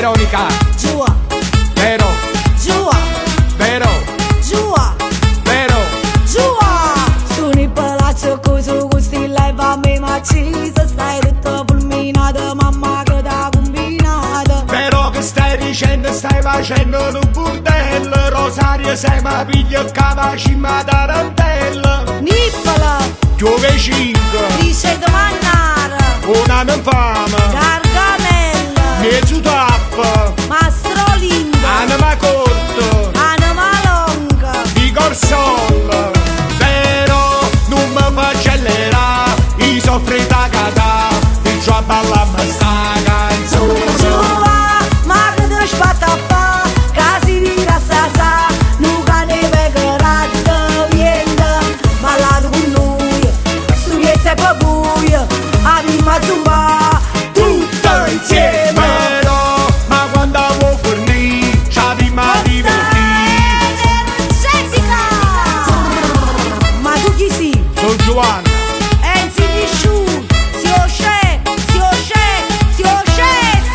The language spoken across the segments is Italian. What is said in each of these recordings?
Veronica, giua, vero, giua, vero, giua, vero. giua. Sono in palazzo con gusti lei va me macisa. Stai tutta fulminata, mamma che t'ha combinata. Però che stai dicendo, stai facendo un burdello. Rosario sei ma piglia capaci ma tarantella. Nippola, Piove 5, dice di mannare. una infame, Gargamella, mezzo tappo, Mastro Lindo, anima corto, anima longa. di Corsol. Vero, non mi faccio accelerare, i soffri da catà, ti giù a ballare sta canzone. Giua, ma che ti spatta fa, casi di rassasa, nuca ne vegherat viende, ballato con noi, studiezza e papuia, a prima zumba, tutto insieme. Vero, ma quando vuoi fornire, c'ha prima divertire. Ma tu chi sei? Sono Giovanna, Enzi di sciù, si osce, si osce, si osce.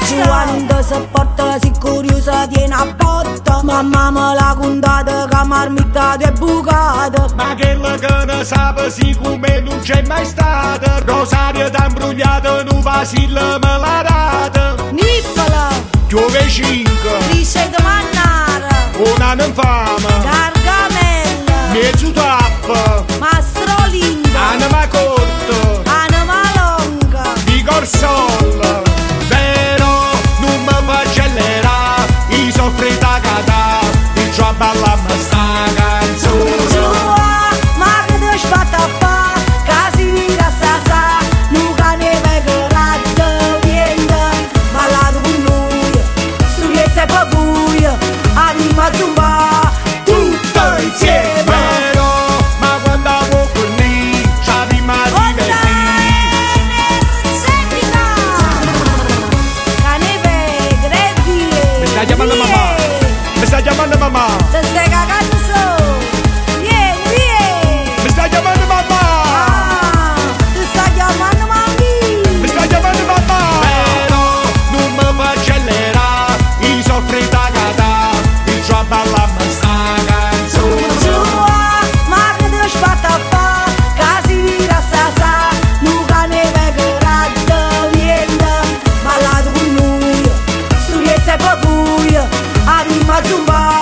Giovanni non ti sopporta, si curiosa tiene a botta. Mamma me l'ha contata che marmittato è bucata. ma che ne sa siccome non c'è mai stata. Rosario t'ha imbrugliato, un vasillo me l'ha data. Nippola, Piove 5, dice di mannare. una infame, Gargamella, mezzo tappo, Mastro Lindo, anima corto, anima longa. di Corsol. Vero, non mi faccio accelerare, i soffri da catà, ti giù a ballare sta canzone. Giua, ma che ti spatta fa, casi di rassasa, nuca ne vegherat viende, ballato con noi, studiezza e papuia, a prima zumba, tutto insieme. Vero, ma quando vuoi fornire, c'ha prima divertire. Mi sta chiamando mamma, mi sta chiamando mamma, Te stai cagando su. Vieni, vieni. mi sta chiamando mamma. Ah, ti sta chiamando mamma. Mi sta chiamando mamma. Vero, non mi faccio accelerare, i soffri da catà, ti giù a ballare sta canzone. Giua, ma che ti spatta fa, casi di rassasa, nuca ne vegherat viende, ballato con noi, studiezza e papuia, a prima zumba.